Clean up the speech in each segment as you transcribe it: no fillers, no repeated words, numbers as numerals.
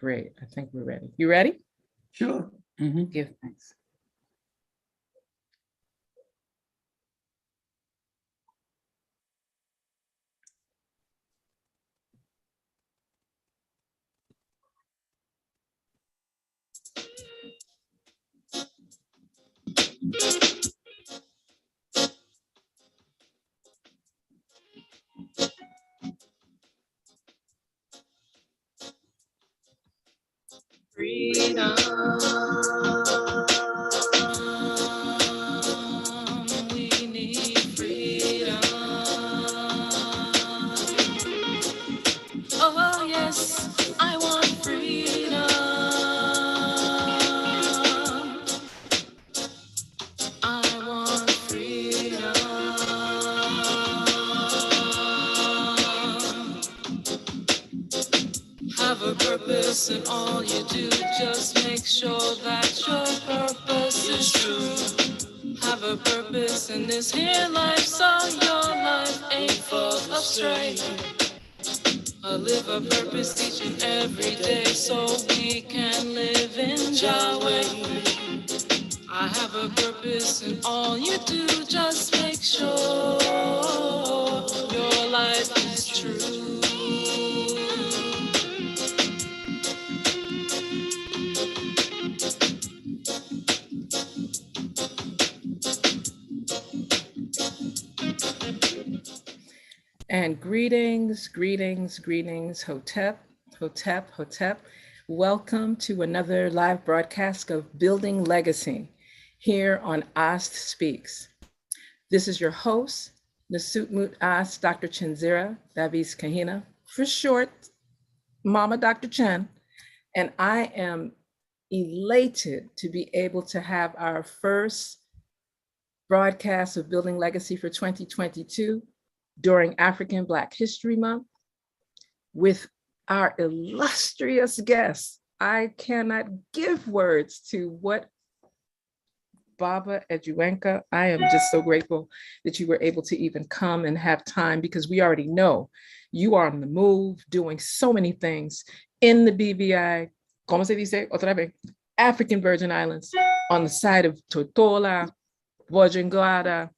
Great. I think we're ready. You ready? Sure. Give thanks. Freedom, we need freedom. Oh yes, I want freedom. I want freedom. Have a purpose in all you do. Just make sure that your purpose is true. Have a purpose in this here life, so your life ain't full of strife. Live a purpose each and every day, so we can live in Yahweh. I have a purpose in all you do. Just make sure your life is true. And greetings, greetings, greetings, Hotep, Hotep, Hotep. Welcome to another live broadcast of Building Legacy here on Ast Speaks. This is your host, Stoutt Ast, Dr. Chenzira Davis Kahina, for short, Mama Dr. Chen. And I am elated to be able to have our first broadcast of Building Legacy for 2022 during African Black History Month with our illustrious guests. I cannot give words to what Baba Edju. I am just so grateful that you were able to even come and have time, because we already know you are on the move, doing so many things in the BVI, ¿cómo se dice? Otra vez, African Virgin Islands, on the side of Tortola, Bojangada,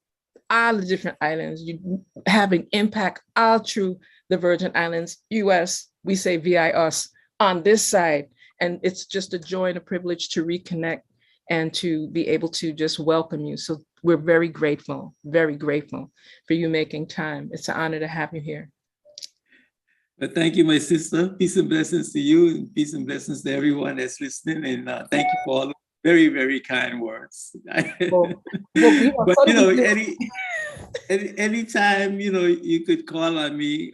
all the different islands, you having impact all through the Virgin Islands, US, we say VI us on this side. And it's just a joy and a privilege to reconnect and to be able to just welcome you. So we're very grateful for you making time. It's an honor to have you here. Well, thank you, my sister. Peace and blessings to you, and peace and blessings to everyone that's listening. And thank you for all the very, very kind words. But you know, anytime, you know, you could call on me.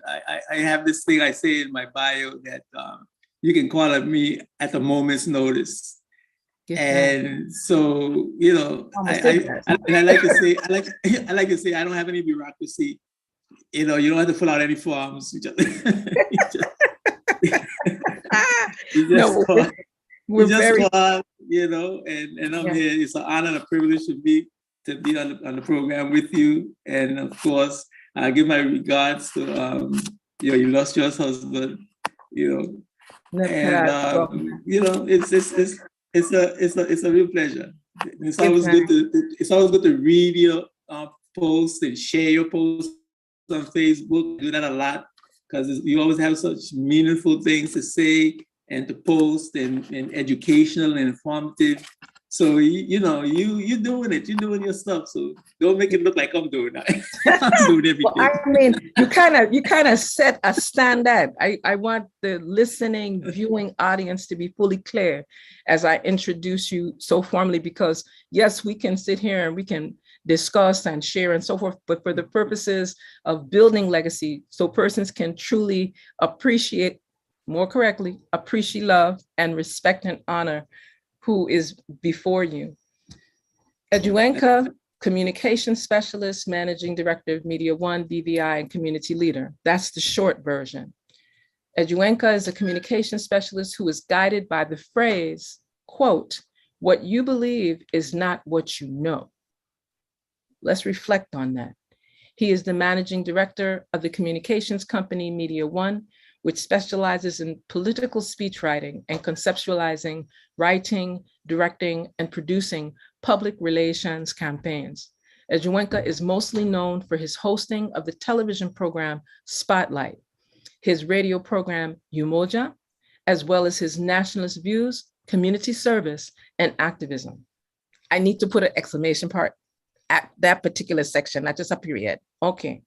I have this thing I say in my bio that you can call on me at a moment's notice. And so, you know, I like to say I don't have any bureaucracy. You know, you don't have to fill out any forms. You just, call, you know, and I'm here. It's an honor and a privilege to be on the program with you. And of course, I give my regards to your illustrious husband, you know, and you know, it's a real pleasure. It's always good to read your posts and share your posts on Facebook. I do that a lot because you always have such meaningful things to say and to post and educational and informative. So you know, you're doing it, you're doing your stuff. So don't make it look like I'm doing that. I'm doing everything. Well, I mean, you kind of set a standard. I want the listening, viewing audience to be fully clear as I introduce you so formally, because yes, we can sit here and we can discuss and share and so forth, but for the purposes of building legacy, so persons can truly appreciate, more correctly, appreciate, love, and respect and honor who is before you. Edju, communication specialist, managing director of Media One, BVI, and community leader. That's the short version. Edju is a communication specialist who is guided by the phrase, quote, "What you believe is not what you know." Let's reflect on that. He is the managing director of the communications company Media One, which specializes in political speech writing and conceptualizing, writing, directing, and producing public relations campaigns. Edju is mostly known for his hosting of the television program Spotlight, his radio program Umoja, as well as his nationalist views, community service, and activism. I need to put an exclamation point at that particular section, not just a period. Okay.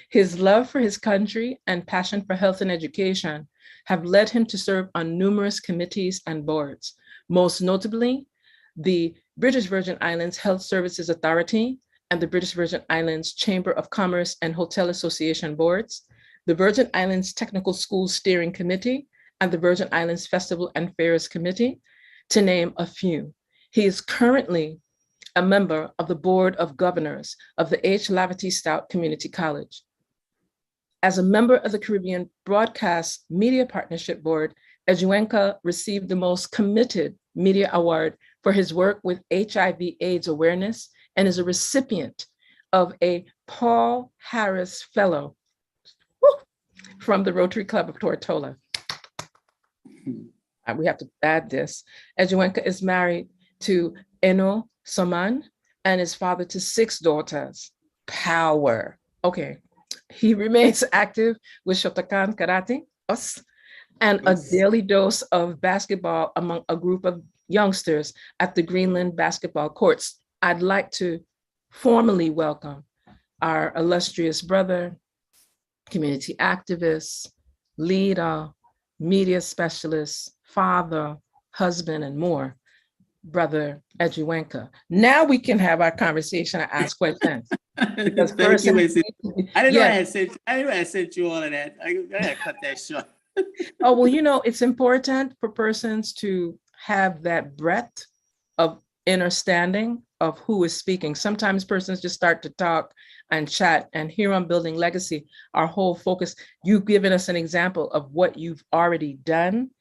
His love for his country and passion for health and education have led him to serve on numerous committees and boards, most notably the British Virgin Islands Health Services Authority and the British Virgin Islands Chamber of Commerce and Hotel Association boards, the Virgin Islands Technical School Steering Committee, and the Virgin Islands Festival and Fairs Committee, to name a few. He is currently a member of the Board of Governors of the Lavity Stoutt Community College. As a member of the Caribbean Broadcast Media Partnership Board, Edju received the most committed media award for his work with HIV/AIDS awareness and is a recipient of a Paul Harris Fellow from the Rotary Club of Tortola. We have to add this. Edju is married to Eno Soman and is father to 6 daughters. Power. Okay. He remains active with Shotokan Karate, us, and a daily dose of basketball among a group of youngsters at the Greenland basketball courts. I'd like to formally welcome our illustrious brother, community activist, leader, media specialist, father, husband, and more, Brother Edju. Now we can have our conversation and ask questions. Because first, I didn't know I sent you all of that. I gotta cut that short. Oh, well, you know, it's important for persons to have that breadth of understanding of who is speaking. Sometimes persons just start to talk and chat, and here on Building Legacy, our whole focus, you've given us an example of what you've already done,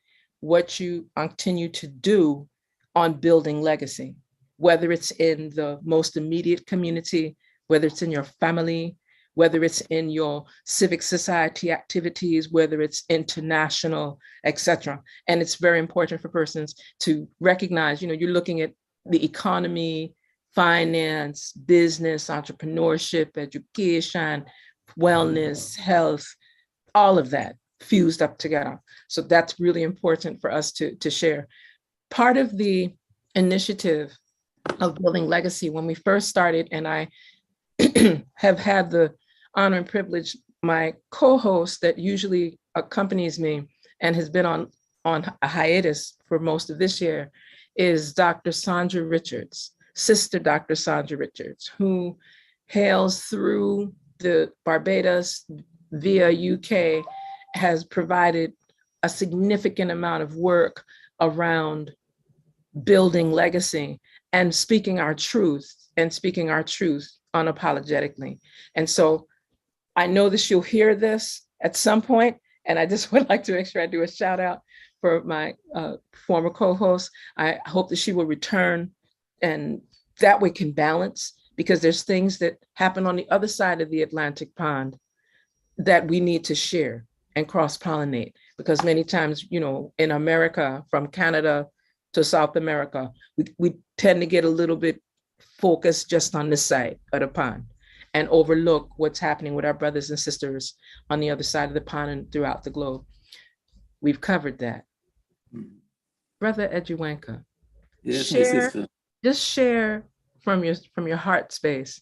what you continue to do on Building Legacy, whether it's in the most immediate community, whether it's in your family, whether it's in your civic society activities, whether it's international, etc. And it's very important for persons to recognize, you know, you're looking at the economy, finance, business, entrepreneurship, education, wellness, health, all of that fused up together. So that's really important for us to share. Part of the initiative of Building Legacy, when we first started, and I have had the honor and privilege, my co-host that usually accompanies me and has been on a hiatus for most of this year is Dr. Sandra Richards, Sister Dr. Sandra Richards, who hails through the Barbados via UK, has provided a significant amount of work around building legacy and speaking our truth unapologetically. And so I know that you'll hear this at some point, and I just would like to make sure I do a shout out for my former co-host. I hope that she will return, and that we can balance, because there's things that happen on the other side of the Atlantic pond that we need to share and cross-pollinate, because many times, you know, in America, from Canada to South America, we tend to get a little bit focused just on this side of the pond and overlook what's happening with our brothers and sisters on the other side of the pond and throughout the globe. We've covered that. Brother Edju, Yes, just share from your heart space,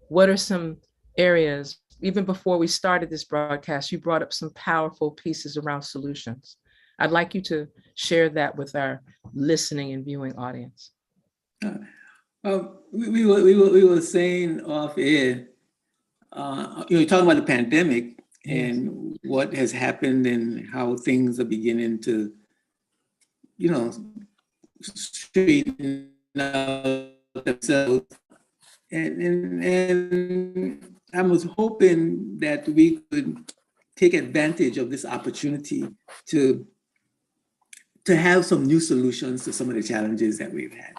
what are some areas, even before we started this broadcast, you brought up some powerful pieces around solutions. I'd like you to share that with our listening and viewing audience. We were saying off air, you're talking about the pandemic and what has happened and how things are beginning to, you know, straighten out themselves. And I was hoping that we could take advantage of this opportunity to have some new solutions to some of the challenges that we've had.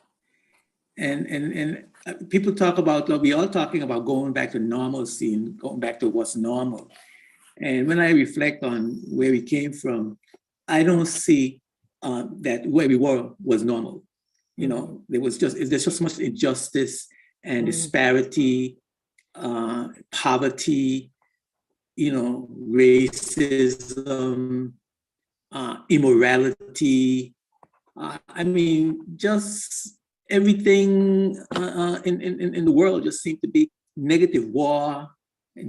And people talk about, we all talking about going back to normalcy and going back to what's normal. And when I reflect on where we came from, I don't see that where we were was normal. You know, there's just so much injustice and disparity, poverty, you know, racism, immorality. I mean, just everything in the world just seemed to be negative. War,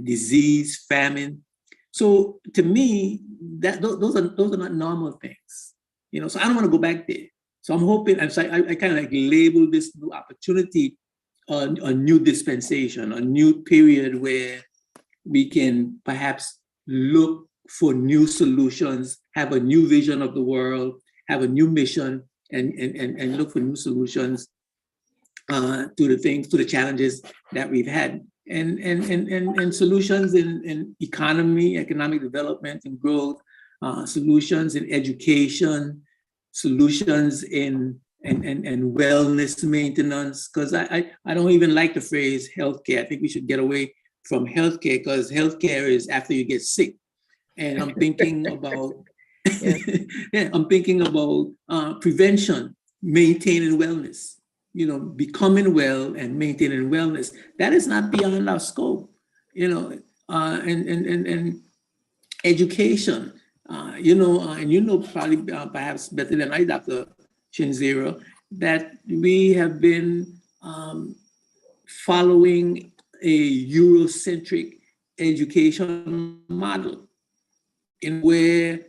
disease, famine. So to me, those are not normal things, you know. So I don't want to go back there. So I'm hoping, and so I kind of like label this new opportunity a new dispensation, a new period where we can perhaps look for new solutions, have a new vision of the world, have a new mission, and look for new solutions to the challenges that we've had. And solutions in economic development and growth, solutions in education, solutions in wellness maintenance. Because I don't even like the phrase healthcare. I think we should get away from healthcare, because healthcare is after you get sick. And I'm thinking about I'm thinking about prevention, maintaining wellness. You know, becoming well and maintaining wellness, that is not beyond our scope, you know, and education, you know, and you know probably perhaps better than I, Dr. Shinzero, that we have been following a Eurocentric education model in where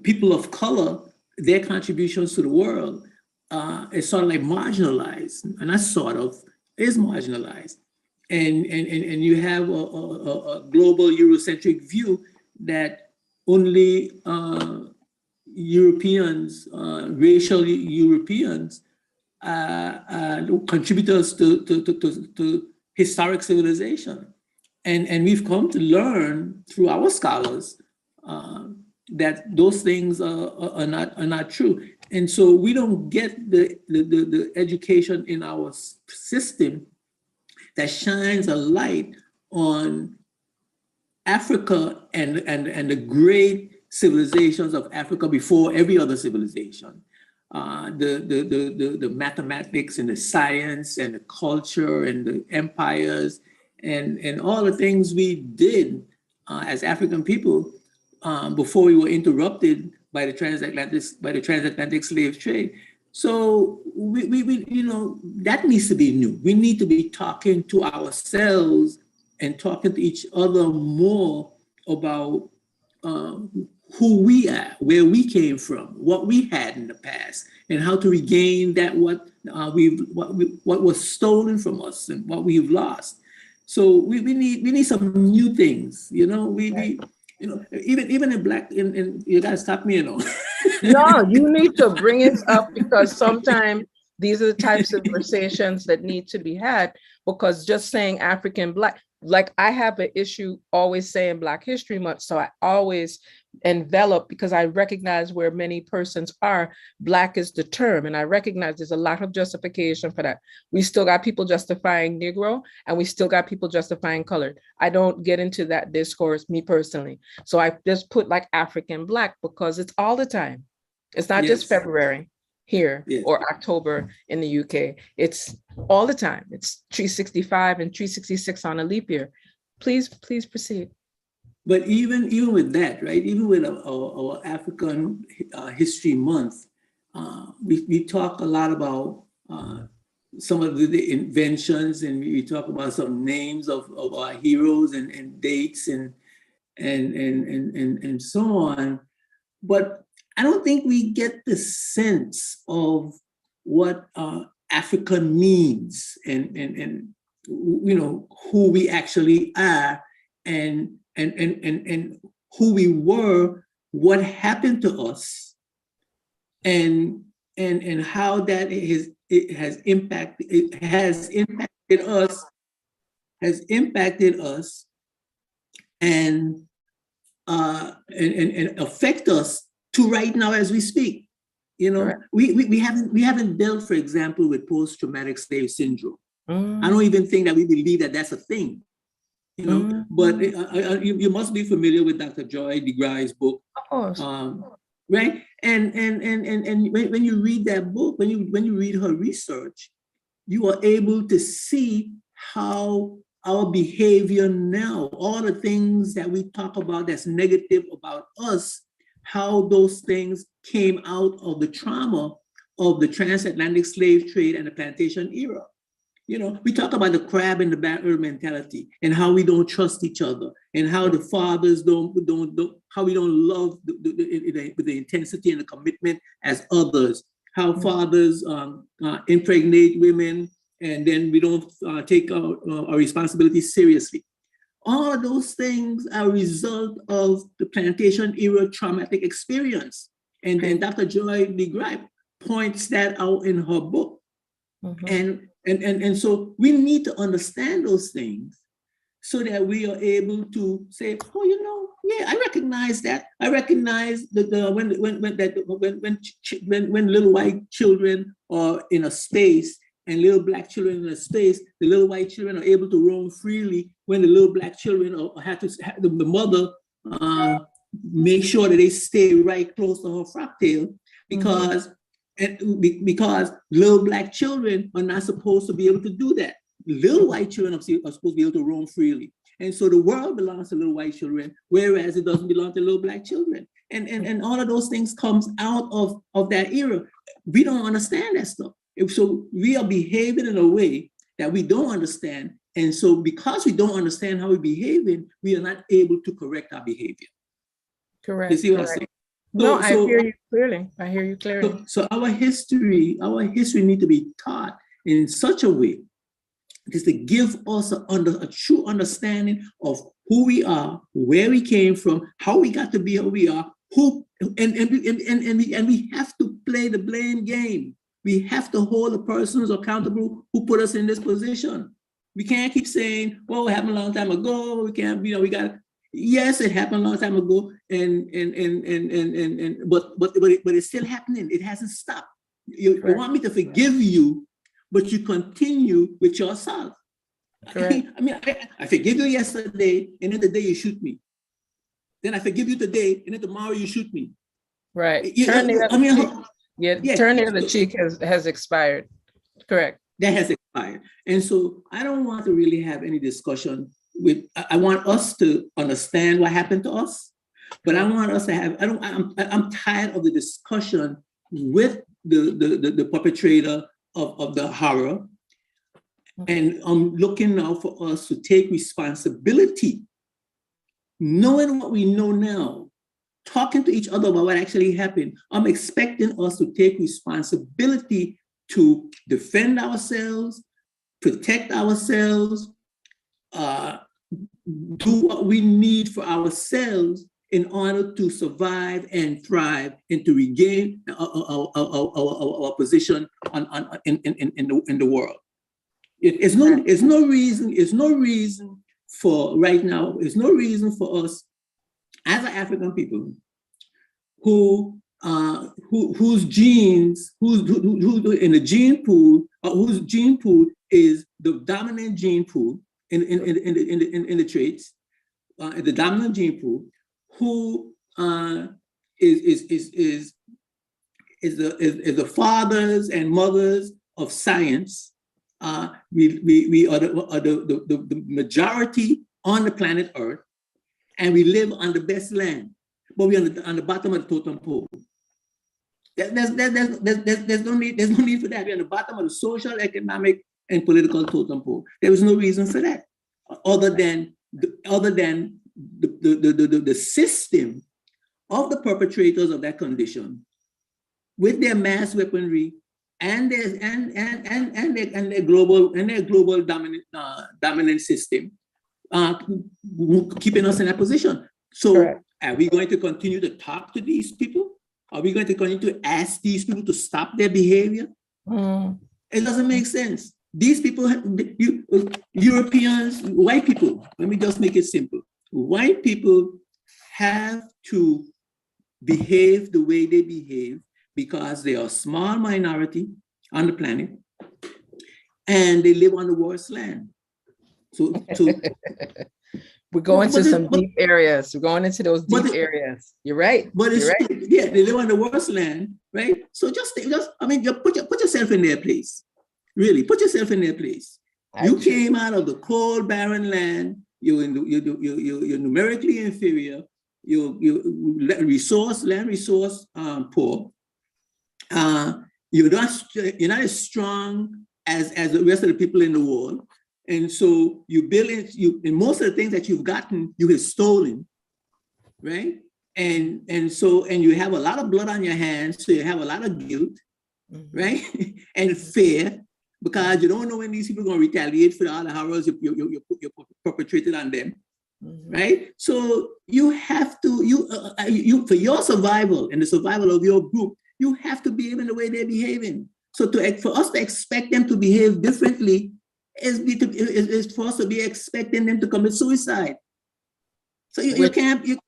people of color, their contributions to the world is sort of like marginalized, and that sort of is marginalized. And you have a global Eurocentric view that only Europeans, racial Europeans, contributors to historic civilization. And we've come to learn through our scholars that those things are not true. And so we don't get the education in our system that shines a light on Africa and the great civilizations of Africa before every other civilization. The mathematics and the science and the culture and the empires and all the things we did as African people before we were interrupted by the transatlantic slave trade. So we you know, that needs to be new. We need to be talking to ourselves and talking to each other more about who we are, where we came from, what we had in the past, and how to regain that what was stolen from us and what we've lost. So we need some new things, you know. We you know, even in black, in you gotta stop me, you know. No, you need to bring it up, because sometimes these are the types of conversations that need to be had, because just saying African Black, like I have an issue always saying Black History Month. So I always envelop, because I recognize where many persons are. Black is the term. And I recognize there's a lot of justification for that. We still got people justifying Negro, and we still got people justifying colored. I don't get into that discourse, me personally. So I just put like African Black, because it's all the time. It's not just February here or October in the UK. It's all the time. It's 365 and 366 on a leap year. Please proceed. But even with that, right? Even with our African History Month, we talk a lot about some of the inventions, and we talk about some names of our heroes and dates and so on. But I don't think we get the sense of what African means and you know, who we actually are and who we were, what happened to us, and how that has impacted us and affect us to right now as we speak. You know, right. we haven't dealt, for example, with post-traumatic slave syndrome. I don't even think that we believe that that's a thing. you know. But you must be familiar with Dr. Joy DeGruy's book, of course, right? And when you read that book, when you read her research, you are able to see how our behavior now, all the things that we talk about that's negative about us, how those things came out of the trauma of the transatlantic slave trade and the plantation era. You know, we talk about the crab in the barrel mentality and how we don't trust each other and how the fathers don't how we don't love with the intensity and the commitment as others, how fathers impregnate women and then we don't take our responsibility seriously. All of those things are a result of the plantation era traumatic experience. And then Dr. Joy DeGruy points that out in her book. And so we need to understand those things so that we are able to say, oh, you know, yeah, I recognize that. I recognize that when little white children are in a space and little black children in a space, the little white children are able to roam freely when the little black children have to have the mother make sure that they stay right close to her frock tail because little black children are not supposed to be able to do that. Little white children are supposed to be able to roam freely. And so the world belongs to little white children, whereas it doesn't belong to little black children. And all of those things comes out of that era. We don't understand that stuff. So we are behaving in a way that we don't understand. And so because we don't understand how we're behaving, we are not able to correct our behavior. Correct. You see what I'm saying? No, I hear you clearly. I hear you clearly. So our history need to be taught in such a way is to give us a true understanding of who we are, where we came from, how we got to be who we are, and we have to play the blame game. We have to hold the persons accountable who put us in this position. We can't keep saying, well, it happened a long time ago. We can't, we got. Yes, it happened a long time ago, but it's still happening. It hasn't stopped. You want me to forgive you, but you continue with yourself. I mean, I forgive you yesterday, and then the day you shoot me. Then I forgive you today, and then tomorrow you shoot me. Right. Turn the other cheek has expired. Correct. That has expired. And so I don't want to really have any discussion I want us to understand what happened to us, but I want us to have, I'm tired of the discussion with the perpetrator of the horror. And I'm looking now for us to take responsibility, knowing what we know now, talking to each other about what actually happened. I'm expecting us to take responsibility to defend ourselves, protect ourselves, do what we need for ourselves in order to survive and thrive and to regain our position in the world. It's no reason for right now. There's no reason for us as an African people whose genes, who in the gene pool, whose gene pool is the dominant gene pool in the traits, the dominant gene pool, who is the fathers and mothers of science. We are the majority on the planet Earth, and we live on the best land, but we're on the bottom of the totem pole. There's no need for that. We're on the bottom of the social, economic, and political totem pole. There was no reason for that, other than the system of the perpetrators of that condition, with their mass weaponry and their global dominant system, keeping us in that position. So, correct. Are we going to continue to talk to these people? Are we going to continue to ask these people to stop their behavior? It doesn't make sense. These people, Europeans, white people, let me just make it simple. White people have to behave the way they behave because they are a small minority on the planet and they live on the worst land. So We're going to some deep areas. We're going into those deep areas. You're right. But it's You're right. Yeah, they live on the worst land, right? So just I mean, you put yourself in their place. Really, put yourself in their place. You came out of the cold, barren land. You're numerically inferior. You're land resource poor. You're not as strong as the rest of the people in the world. And so and most of the things that you've gotten, you have stolen, right? And you have a lot of blood on your hands, so you have a lot of guilt, right? And fear, because you don't know when these people are going to retaliate for all the horrors you perpetrated on them, right? So you have to, for your survival and the survival of your group, you have to behave in the way they're behaving. So for us to expect them to behave differently is for us to be expecting them to commit suicide. So you can't.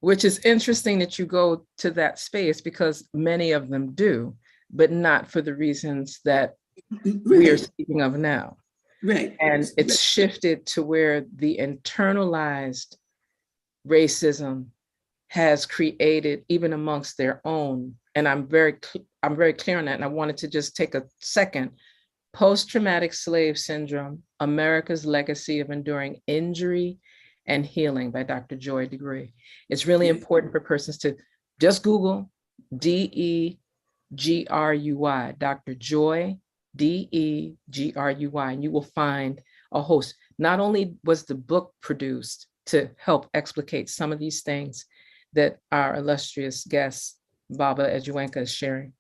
Which is interesting that you go to that space, because many of them do, but not for the reasons that we are speaking of now. Right. And it's shifted to where the internalized racism has created even amongst their own. And I'm very clear on that. And I wanted to just take a second. Post-traumatic slave syndrome, America's legacy of enduring injury and healing, by Dr. Joy DeGruy. It's really important for persons to just Google DEGRUY, Dr. Joy, DEGRUY, and you will find a host. Not only was the book produced to help explicate some of these things that our illustrious guest, Baba Edjuenka, is sharing,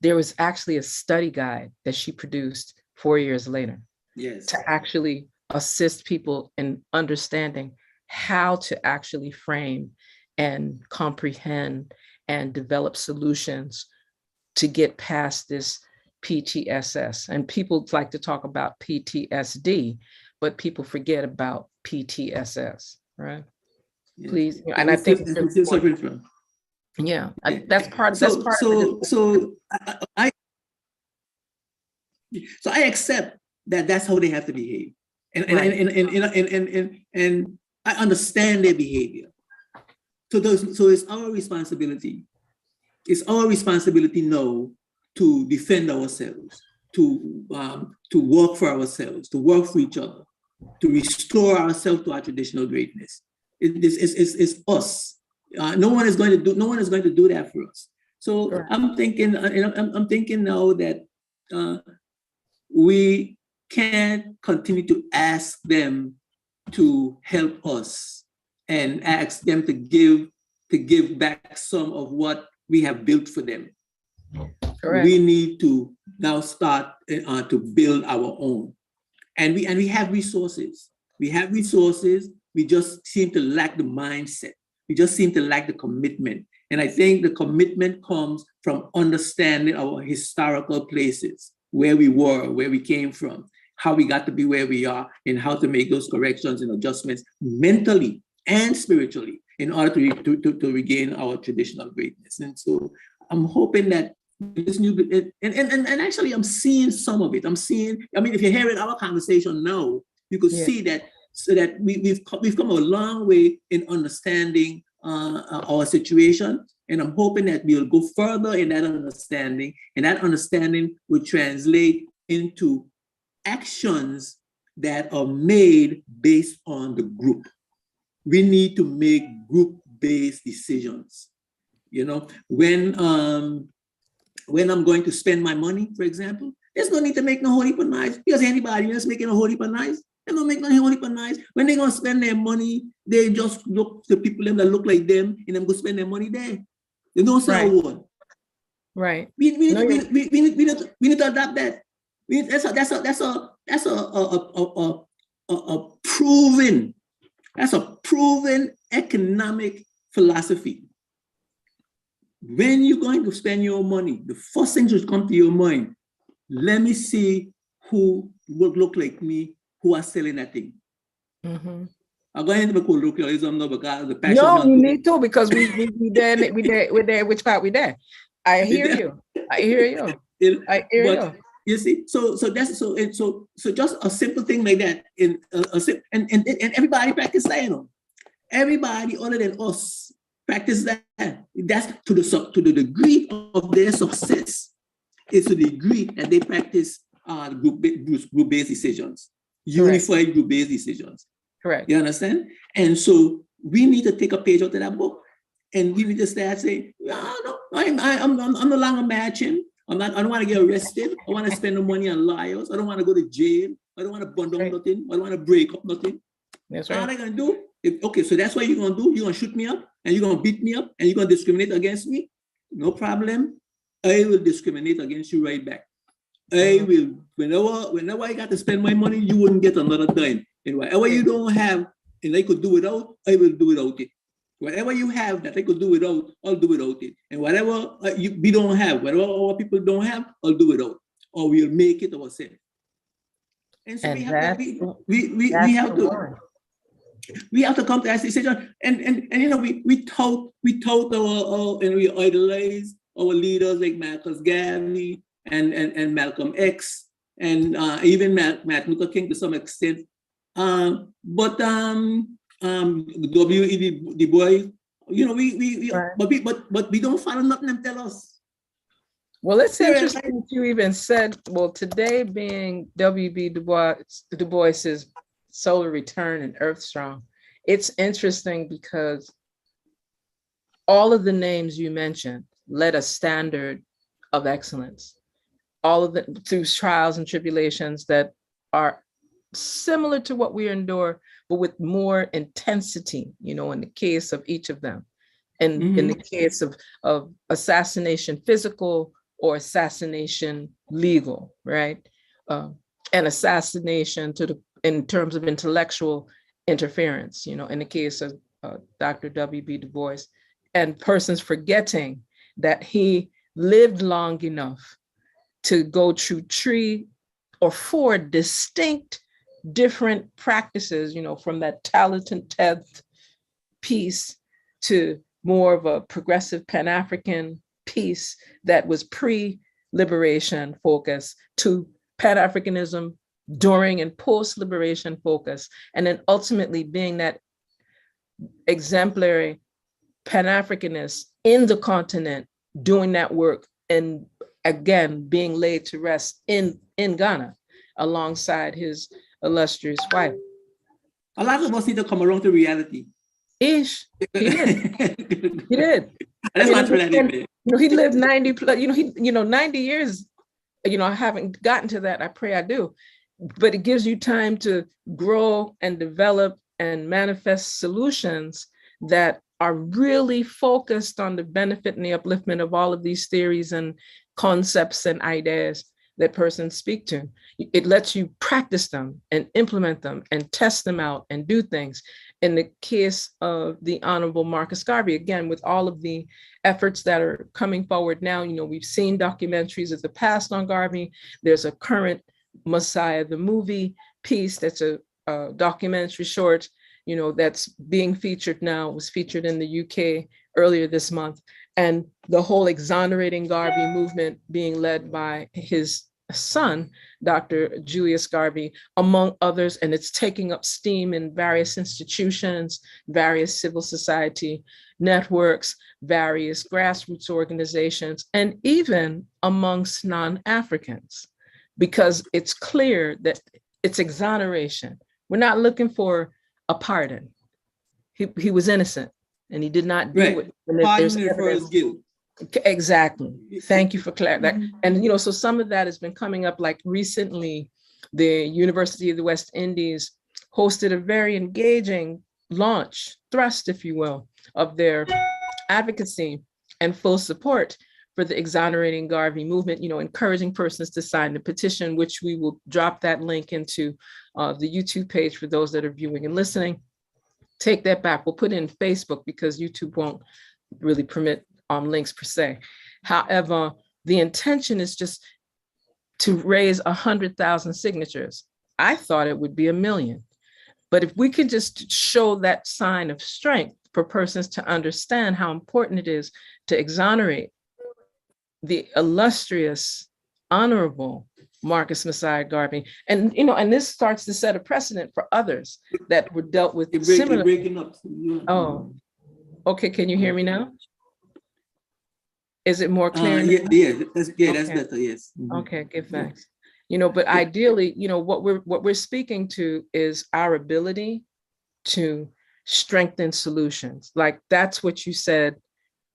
there was actually a study guide that she produced 4 years later to actually assist people in understanding how to actually frame and comprehend and develop solutions to get past this PTSS. And people like to talk about PTSD, but people forget about PTSS, right? Yeah. Please, and I think yeah, that's part of it. So I accept that that's how they have to behave, and I understand their behavior. So it's our responsibility. It's our responsibility now to defend ourselves, to work for ourselves, to work for each other, to restore ourselves to our traditional greatness. It's us. No one is going to do that for us. So sure. I'm thinking now that we can't continue to ask them to help us and ask them to give back some of what we have built for them. Correct. We need to now start to build our own, and we have resources. We just seem to lack the mindset. We just seem to lack the commitment. And I think the commitment comes from understanding our historical places, where we were, where we came from, how we got to be where we are, and how to make those corrections and adjustments mentally and spiritually in order to regain our traditional greatness. And so I'm hoping that this new, and actually I'm seeing some of it. If you're hearing our conversation now, you could see that, so that we've come a long way in understanding our situation, and I'm hoping that we'll go further in that understanding, and that understanding will translate into actions that are made based on the group. We need to make group-based decisions. When I'm going to spend my money, for example, there's no need to make no whole heap of noise, because anybody else making a whole heap of noise. They don't make no whole heap of noise. When they're going to spend their money, they just look to people that look like them, and them go spend their money there. They don't say a word. Right. We need to adapt that. That's a proven economic philosophy. When you're going to spend your money, the first thing that comes to your mind, let me see who would look like me, who are selling that thing. Mm-hmm. I'm going into the colloquialism now because the passion. No, you need to, because we there. Which part we there? I hear you. You see, so that's so just a simple thing like that. And everybody practice that, you know. Everybody other than us practice that. That's to the degree of their success. Is to the degree that they practice group-based decisions, unified group-based decisions. Correct. You understand? And so we need to take a page out of that book, and we need to start saying, no, I'm no longer matching. I don't want to get arrested. I want to spend the money on liars. I don't want to go to jail. I don't want to burn down nothing. I don't want to break up nothing. That's right. All I gonna do? Okay, so that's what you're gonna do. You're gonna shoot me up, and you're gonna beat me up, and you're gonna discriminate against me. No problem. I will discriminate against you right back. I will. Whenever I got to spend my money, you wouldn't get another dime. And whatever you don't have, and I could do without, I will do without it. Whatever you have that I could do without, I'll do without it. And whatever we don't have, whatever our people don't have, I'll do without, or we'll make it ourselves. And so we have to come to that decision. And you know, we tout our and we idolize our leaders like Marcus Garvey and Malcolm X and even Martin Luther King to some extent. But W E Du Bois, you know, but we don't follow nothing them tell us. Well, it's interesting that you even said, well, today being W B Du Bois's solar return and Earth Strong. It's interesting because all of the names you mentioned led a standard of excellence. All of them through trials and tribulations that are similar to what we endure, but with more intensity, you know, in the case of each of them. And in the case of assassination physical or assassination legal, right? And assassination in terms of intellectual interference, you know, in the case of Dr. W B Du Bois, and persons forgetting that he lived long enough to go through 3 or 4 distinct different practices, you know, from that talented 10th piece to more of a progressive Pan-African piece that was pre-liberation focus to Pan-Africanism during and post-liberation focus, and then ultimately being that exemplary Pan-Africanist in the continent, doing that work, and again, being laid to rest in Ghana alongside his illustrious wife. A lot of us need to come around to reality. Ish, he did. He did. That's not true. You know, he lived 90 plus, 90 years. You know, I haven't gotten to that. I pray I do. But it gives you time to grow and develop and manifest solutions that are really focused on the benefit and the upliftment of all of these theories and concepts and ideas that persons speak to. It lets you practice them and implement them and test them out and do things. In the case of the Honorable Marcus Garvey, again, with all of the efforts that are coming forward now, you know, we've seen documentaries of the past on Garvey. There's a current Messiah, the movie piece that's a documentary short, you know, that's being featured now, was featured in the UK earlier this month. And the whole exonerating Garvey movement being led by his son, Dr. Julius Garvey, among others, and it's taking up steam in various institutions, various civil society networks, various grassroots organizations, and even amongst non-Africans, because it's clear that it's exoneration. We're not looking for a pardon. He was innocent and he did not do it. Pardon for his guilt. Exactly. Thank you for clarifying. And, you know, so some of that has been coming up, like recently, the University of the West Indies hosted a very engaging launch, thrust, if you will, of their advocacy and full support for the exonerating Garvey movement, you know, encouraging persons to sign the petition, which we will drop that link into the YouTube page for those that are viewing and listening. Take that back. We'll put it in Facebook because YouTube won't really permit links per se. However, the intention is just to raise 100,000 signatures. I thought it would be 1 million. But if we could just show that sign of strength for persons to understand how important it is to exonerate the illustrious, honorable Marcus Messiah Garvey. And, and this starts to set a precedent for others that were dealt with similar. Breaking up. Oh, okay. Can you hear me now? Is it more clear? That's better. Yes. Okay, give thanks. But ideally, what we're speaking to is our ability to strengthen solutions. Like that's what you said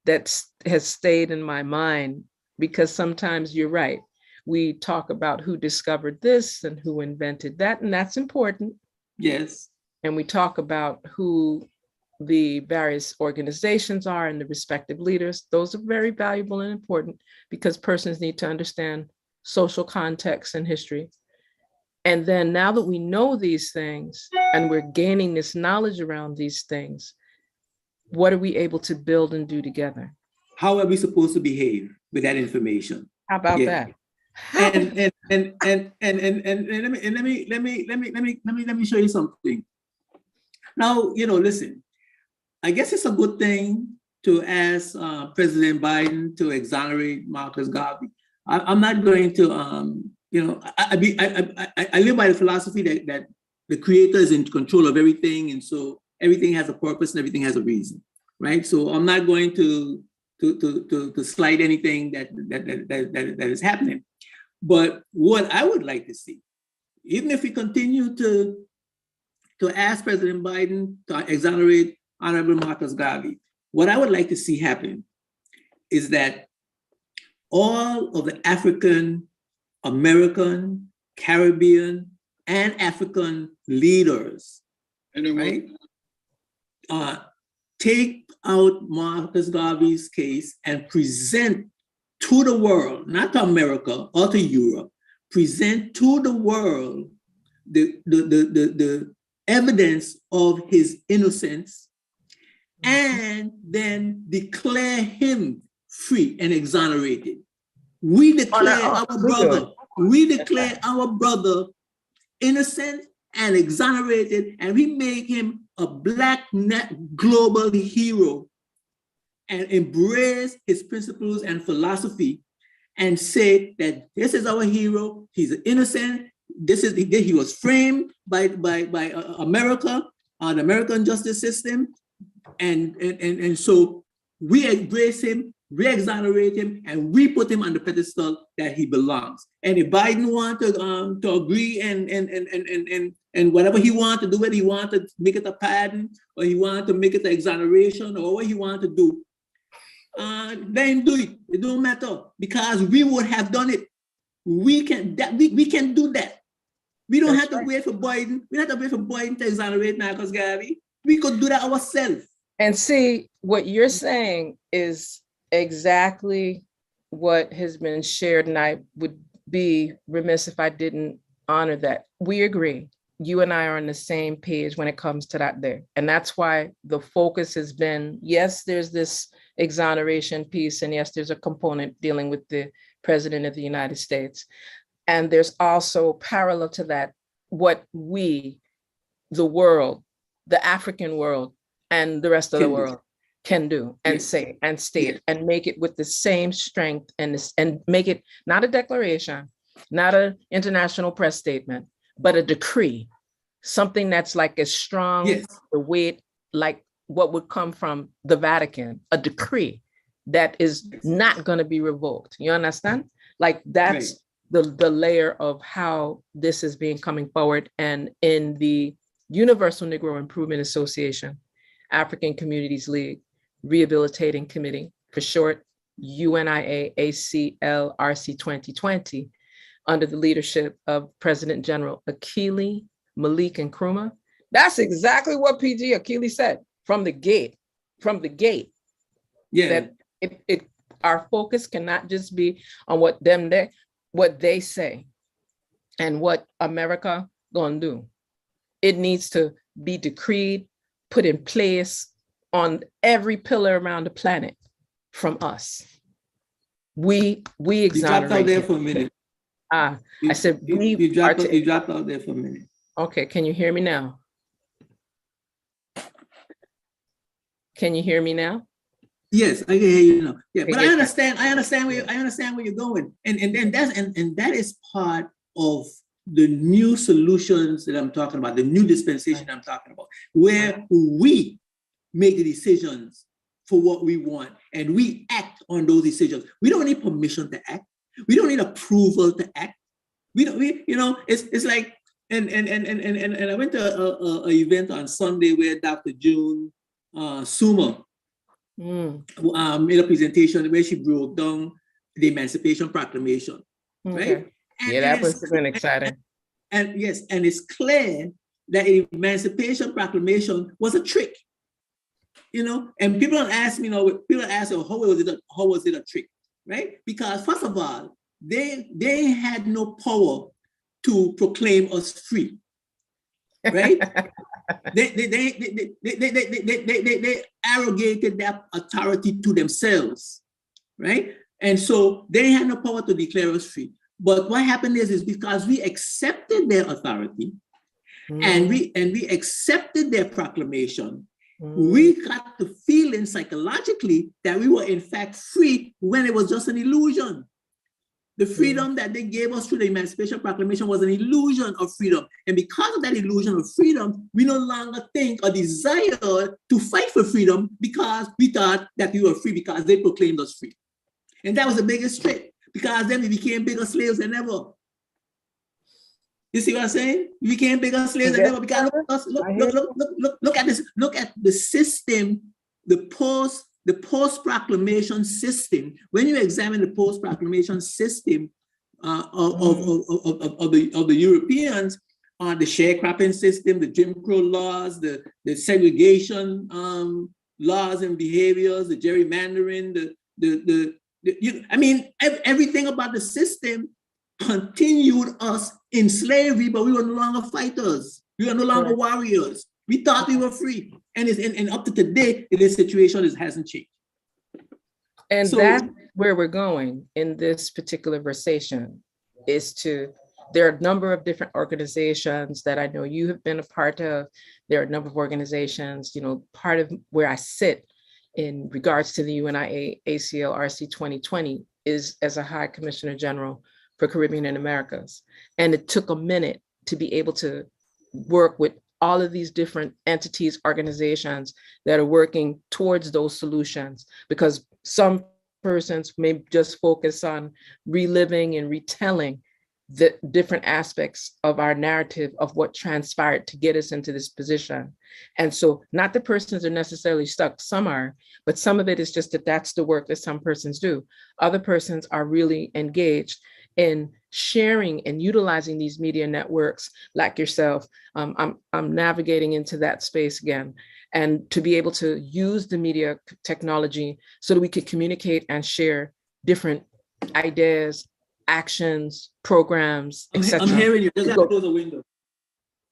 that has stayed in my mind, because sometimes you're right. We talk about who discovered this and who invented that, and that's important. Yes. And we talk about who the various organizations are and the respective leaders. Those are very valuable and important, because persons need to understand social context and history. And then now that we know these things and we're gaining this knowledge around these things, what are we able to build and do together? How are we supposed to behave with that information? How about that? And let me show you something. Now, listen, I guess it's a good thing to ask President Biden to exonerate Marcus Garvey. I'm not going to, I live by the philosophy that the creator is in control of everything, and so everything has a purpose and everything has a reason, right? So I'm not going to slight anything that is happening. But what I would like to see, even if we continue to ask President Biden to exonerate Honorable Marcus Garvey, what I would like to see happen is that all of the African, American, Caribbean, and African leaders, right, take out Marcus Garvey's case and present to the world, not to America or to Europe, present to the world the evidence of his innocence, and then declare him free and exonerated. We declare our brother innocent and exonerated, and we make him a Black global hero, and embrace his principles and philosophy, and say that this is our hero. He's innocent. He was framed by America, the American justice system, and so we embrace him, we exonerate him, and we put him on the pedestal that he belongs. And if Biden wanted to agree and whatever he wanted to do, whether he wanted to make it a pardon or he wanted to make it an exoneration or what he wanted to do, then do it. It don't matter, because we would have done it. We can do that. We don't have to wait for Biden. We don't have to wait for Biden to exonerate Marcus Garvey. We could do that ourselves. And see, what you're saying is exactly what has been shared, and I would be remiss if I didn't honor that. We agree. You and I are on the same page when it comes to that there. And that's why the focus has been, yes, there's this exoneration piece, and yes, there's a component dealing with the President of the United States. And there's also parallel to that, what we, the world, the African world, and the rest of the world can do and say and state and make it with the same strength, and make it not a declaration, not an international press statement, but a decree, something that's like as strong, the weight, like what would come from the Vatican, a decree that is not going to be revoked. You understand? Like that's the layer of how this is being coming forward. And in the Universal Negro Improvement Association, African Communities League, Rehabilitating Committee, for short, UNIA ACL RC 2020, under the leadership of President General Akili Malik Nkrumah. That's exactly what PG Akili said from the gate. That our focus cannot just be on what they say and what America gonna do. It needs to be decreed, put in place on every pillar around the planet from us. We exonerate. You dropped out there for a minute. I said you dropped out there for a minute. Okay, can you hear me now? Can you hear me now? Yes, I can hear you now. Yeah, but I Okay. understand. I understand where you're going, and that is part of the new solutions that I'm talking about, the new dispensation I'm talking about, where we make the decisions for what we want and we act on those decisions. We don't need permission to act. We don't need approval to act. It's like, and I went to a event on Sunday where Dr. June Suma made a presentation where she broke down the Emancipation Proclamation, right? Yeah, that was been exciting. And yes, and it's clear that the Emancipation Proclamation was a trick, and people ask me, people ask, how was it a trick, right? Because first of all, they had no power to proclaim us free, right? They arrogated that authority to themselves, right? And so they had no power to declare us free. But what happened is because we accepted their authority and we accepted their proclamation, we got the feeling psychologically that we were in fact free when it was just an illusion. The freedom that they gave us through the Emancipation Proclamation was an illusion of freedom. And because of that illusion of freedom, we no longer think or desire to fight for freedom because we thought that we were free because they proclaimed us free. And that was the biggest trick, because then we became bigger slaves than ever. You see what I'm saying? We became bigger slaves than ever because look at this. Look at the system, the post-proclamation system. When you examine the post-proclamation system of the Europeans, the sharecropping system, the Jim Crow laws, the segregation laws and behaviors, the gerrymandering, everything about the system continued us in slavery, but we were no longer fighters. We were no longer warriors. We thought we were free. And up to today, this situation hasn't changed. And so that's where we're going in this particular conversation, there are a number of different organizations that I know you have been a part of. There are a number of organizations, part of where I sit in regards to the UNIA ACL-RC 2020 is as a High Commissioner General for Caribbean and Americas. And it took a minute to be able to work with all of these different entities, organizations that are working towards those solutions, because some persons may just focus on reliving and retelling the different aspects of our narrative of what transpired to get us into this position. And so not the persons are necessarily stuck, some are, but some of it is just that's the work that some persons do. Other persons are really engaged in sharing and utilizing these media networks like yourself. I'm navigating into that space again, and to be able to use the media technology so that we could communicate and share different ideas, actions, programs, etc. I'm hearing you. Just have to close the window.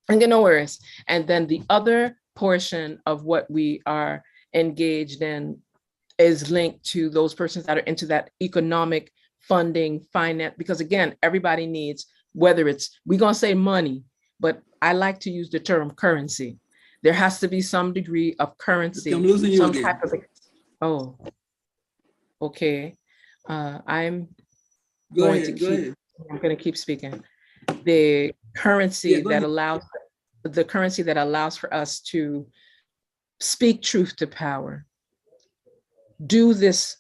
And no worries. And then the other portion of what we are engaged in is linked to those persons that are into that economic funding, finance, because again, everybody needs, whether it's, we're going to say money, but I like to use the term currency. There has to be some degree of currency. I'm losing you some again. type of, oh, okay. I'm going to keep speaking. The currency that allows for us to speak truth to power, do this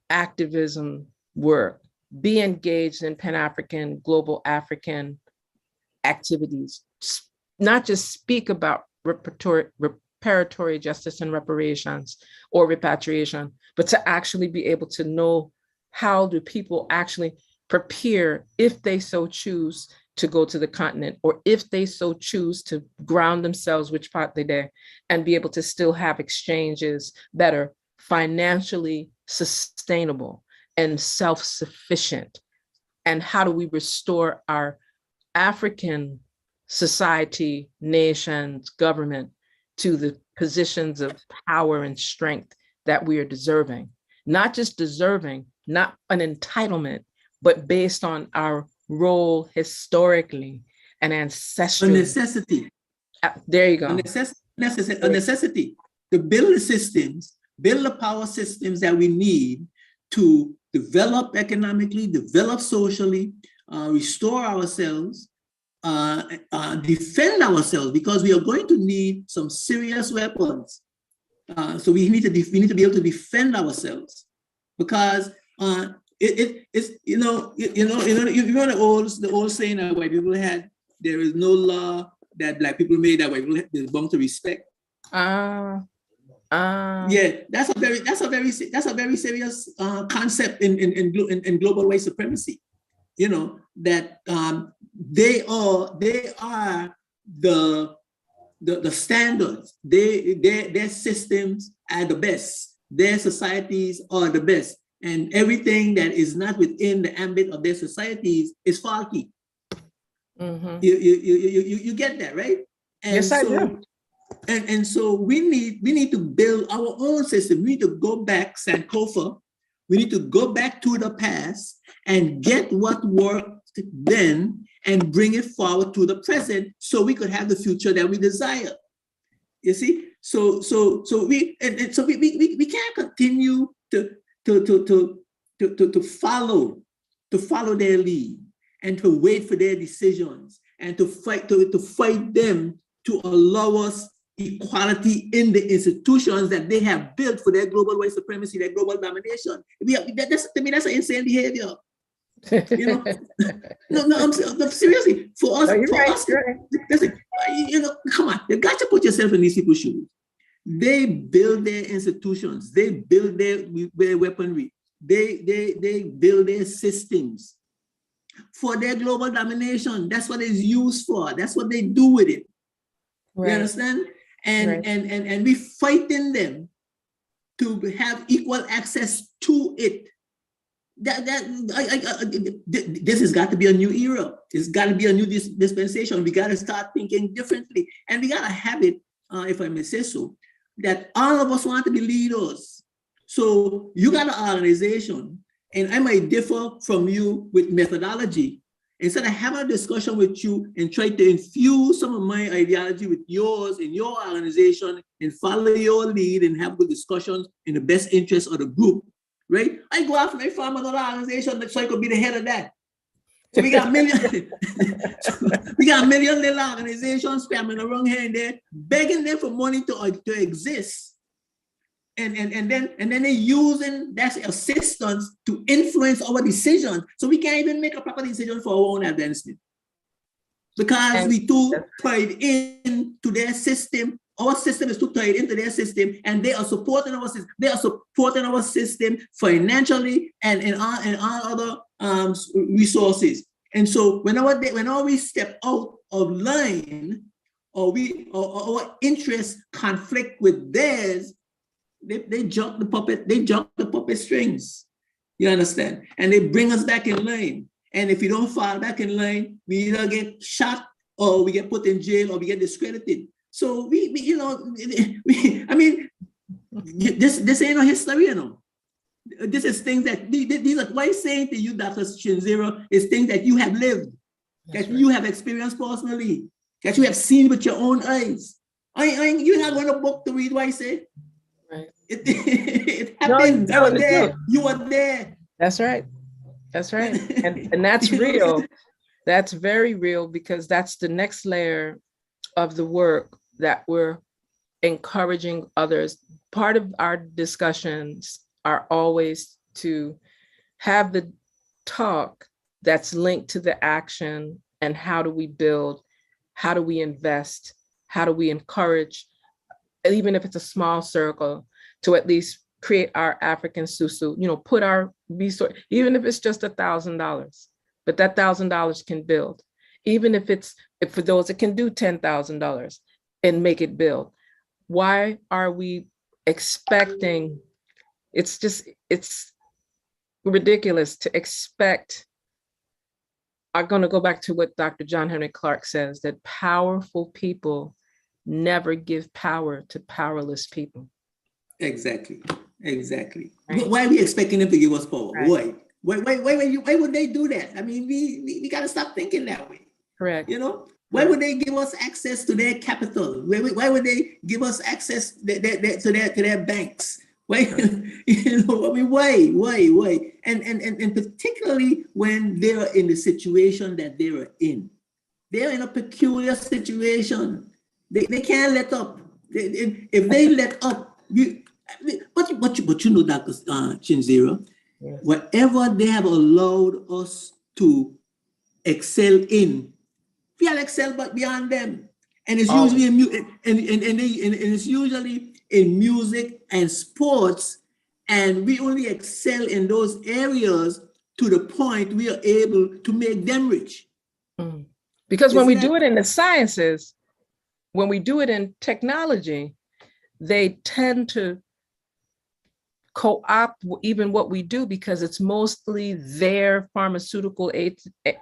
activism work, be engaged in Pan-African, global African activities, not just speak about reparatory justice and reparations or repatriation, but to actually be able to know how do people actually prepare, if they so choose, to go to the continent, or if they so choose to ground themselves, which part they're there, and be able to still have exchanges that are financially sustainable and self-sufficient. And how do we restore our African society, nations, government to the positions of power and strength that we are deserving? Not just deserving, not an entitlement, but based on our role historically and ancestrally. A necessity. There you go. A necessity to build the systems build the power systems that we need to develop economically, develop socially, restore ourselves, defend ourselves, because we are going to need some serious weapons. So we need to be able to defend ourselves, because it's the old saying that white people had, there is no law that black people made that white people is bound to respect. Yeah, that's a very serious concept in global white supremacy. You know, that they are the standards. Their systems are the best. Their societies are the best, and everything that is not within the ambit of their societies is faulty. Mm-hmm. You get that, right? And yes, I do. And so we need to build our own system. We need to go back, Sankofa. We need to go back to the past and get what worked then and bring it forward to the present, so we could have the future that we desire. You see, so we can't continue to follow their lead and to wait for their decisions and to fight them to allow us equality in the institutions that they have built for their global white supremacy, their global domination. To me, that's an insane behavior. You know, no, seriously. For us, listen, come on, you got to put yourself in these people's shoes. They build their institutions, they build their weaponry, they build their systems for their global domination. That's what it's used for. That's what they do with it. Right. You understand? And we fighting them to have equal access to it. This has got to be a new era. It's got to be a new dispensation. We got to start thinking differently, and we got to have it, if I may say so, that all of us want to be leaders. So you got an organization, and I might differ from you with methodology. Instead of having a discussion with you and try to infuse some of my ideology with yours in your organization and follow your lead and have good discussions in the best interest of the group, right? I go out and I form another organization so I could be the head of that. So we got million little organizations spamming around here and there, begging them for money to exist. And then they're using that assistance to influence our decisions. So we can't even make a proper decision for our own advancement. Because we too tied into their system. Our system is too tied into their system, and they are supporting our system. They are supporting our system financially and in all other resources. And so whenever we step out of line, or our interests conflict with theirs, they jump the puppet strings. You understand? And they bring us back in line. And if you don't fall back in line, we either get shot or we get put in jail or we get discredited. So this ain't no history, you know. This is things that these are why I'm saying to you, Dr. Shinzero, is things that you have lived, that you have experienced personally, that you have seen with your own eyes. You're not going to book to read what I say. Right. It happened. No, you were there. That's right. That's right. And that's real. That's very real, because that's the next layer of the work that we're encouraging others. Part of our discussions are always to have the talk that's linked to the action, and how do we build, how do we invest, how do we encourage, even if it's a small circle, to at least create our African susu, put our resource, even if it's just $1,000, but that $1,000 can build. Even if for those that can do $10,000 and make it build. Why are we expecting? It's ridiculous to expect. I'm going to go back to what Dr. John Henry Clark says, that powerful people never give power to powerless people. Exactly. Right. Why are we expecting them to give us power? Right. Why would they do that? I mean, we got to stop thinking that way. Correct. Why would they give us access to their capital? Why would they give us access to their banks? Why, you know, I mean, why? And particularly when they are in the situation that they are in. They're in a peculiar situation. They can't let up. If they let up, but you know, Dr. Chinzira, Yes. whatever they have allowed us to excel in, we'll excel but beyond them. And it's usually and it's usually in music and sports, and we only excel in those areas to the point we are able to make them rich. Mm. Because when Isn't we that? do it in the sciences, when we do it in technology, they tend to co-opt even what we do because it's mostly their pharmaceutical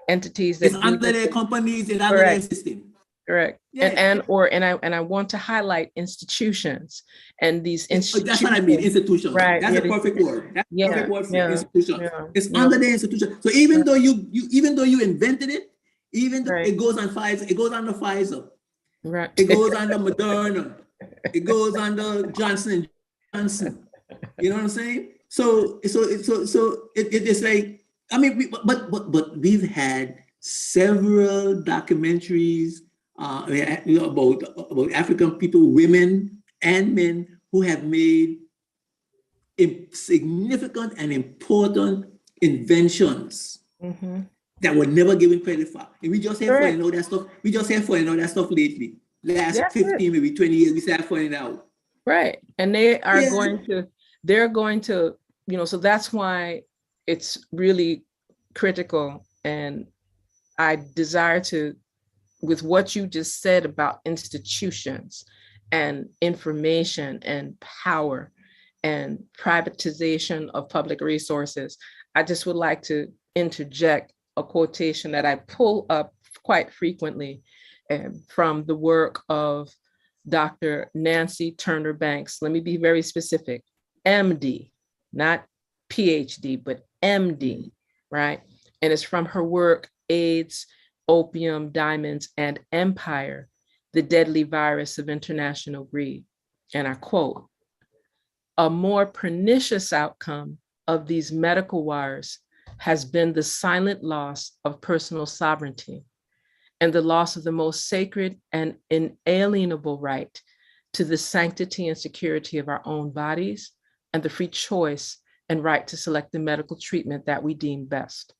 entities It's that do under this. their companies, it's under their Correct. system. Correct. Yes. And I want to highlight institutions and these institutions. That's what I mean, institution. Right. That's Yeah, a perfect word. That's a perfect word for it, institution. It's under the institution. So even though you invented it, even though it goes on Pfizer, it goes under Pfizer. Right. It goes under Moderna. It goes under Johnson & Johnson. You know what I'm saying? So it's like, I mean, but we've had several documentaries about African people, women and men, who have made significant and important inventions that were never given credit for. And we just have finding out that stuff. We just have finding out that stuff lately. Last 15, maybe 20 years, we start finding out. Right. And they are they're going to, you know, so that's why it's really critical. And I desire to, with what you just said about institutions and information and power and privatization of public resources, I just would like to interject a quotation that I pull up quite frequently from the work of Dr. Nancy Turner Banks. Let me be very specific. MD, not PhD, but MD, right? And it's from her work, AIDS, Opium, Diamonds, and Empire, the Deadly Virus of International Greed. And I quote, "A more pernicious outcome of these medical wars has been the silent loss of personal sovereignty and the loss of the most sacred and inalienable right to the sanctity and security of our own bodies and the free choice and right to select the medical treatment that we deem best.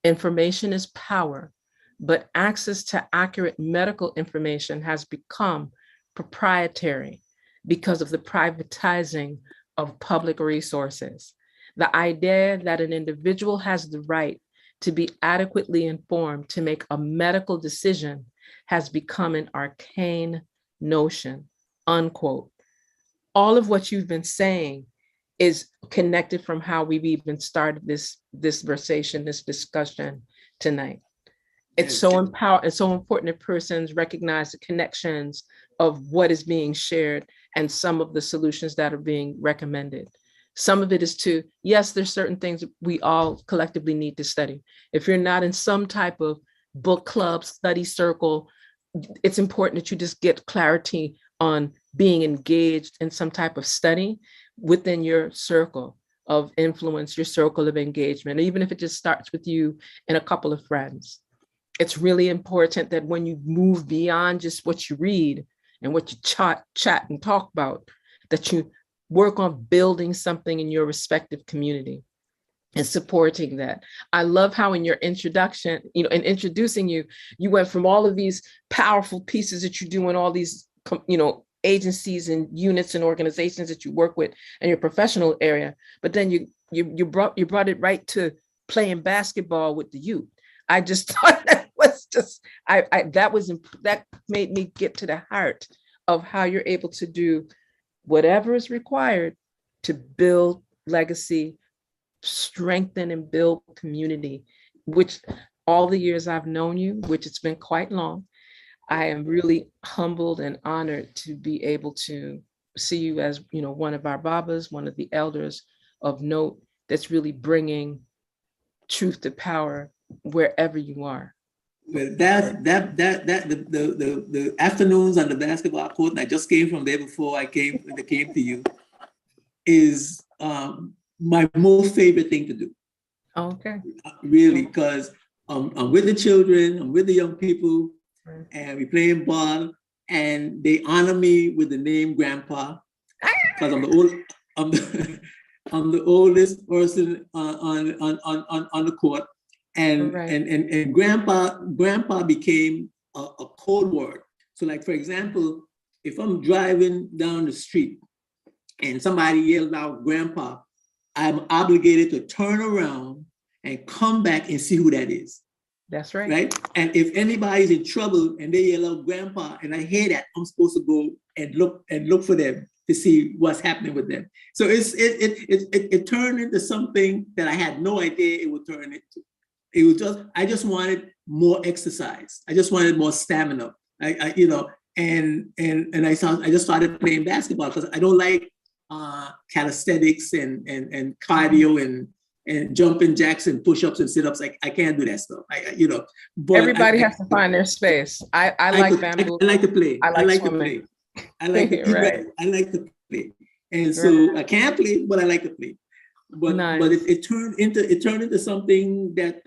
Information is power, but access to accurate medical information has become proprietary because of the privatizing of public resources. The idea that an individual has the right to be adequately informed to make a medical decision has become an arcane notion," unquote. All of what you've been saying is connected from how we've even started this conversation, this discussion tonight. It's so important that persons recognize the connections of what is being shared and some of the solutions that are being recommended. Some of it is to, yes, there's certain things we all collectively need to study. If you're not in some type of book club, study circle, it's important that you just get clarity on being engaged in some type of study within your circle of influence, your circle of engagement, even if it just starts with you and a couple of friends. It's really important that when you move beyond just what you read and what you chat and talk about, that you work on building something in your respective community and supporting that. I love how in your introduction, in introducing you, you went from all of these powerful pieces that you do in all these, agencies and units and organizations that you work with in your professional area, but then you brought it right to playing basketball with the youth. I just thought that was just, that made me get to the heart of how you're able to do whatever is required to build legacy, strengthen and build community, which all the years I've known you, which it's been quite long, I am really humbled and honored to be able to see you as, one of our Babas, one of the elders of note that's really bringing truth to power wherever you are. Well, the afternoons on the basketball court, and I just came from there before they came to you. is my most favorite thing to do. Okay. Really, because I'm with the children, I'm with the young people, and we playing ball, and they honor me with the name Grandpa, because I'm the oldest person on the court, and Grandpa became a code word. So, like, for example, if I'm driving down the street and somebody yelled out Grandpa, I'm obligated to turn around and come back and see who that is. That's right. Right? And if anybody's in trouble and they yell out Grandpa and I hear that, I'm supposed to go and look for them to see what's happening with them. So it turned into something that I had no idea it would turn into. It was I just wanted more exercise. I just wanted more stamina. I just started playing basketball because I don't like calisthenics and cardio and jumping jacks and push-ups and sit-ups. I can't do that stuff. But everybody has to find their space. I like bamboo. I like to play. I like to play. I like to right. I like to play. And so I can't play, but I like to play. But nice. but it turned into something that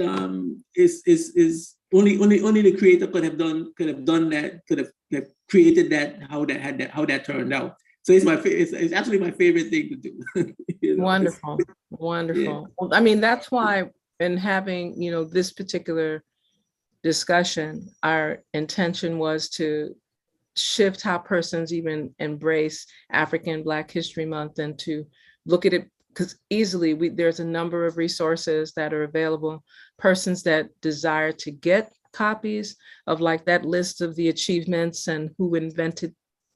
is only the creator could have done that, could have created that, how that turned out. So it's actually my favorite thing to do. Wonderful. Yeah. Well, I mean, that's why in having, this particular discussion, our intention was to shift how persons even embrace African Black History Month and to look at it, because easily there's a number of resources that are available. Persons that desire to get copies of like that list of the achievements and who invented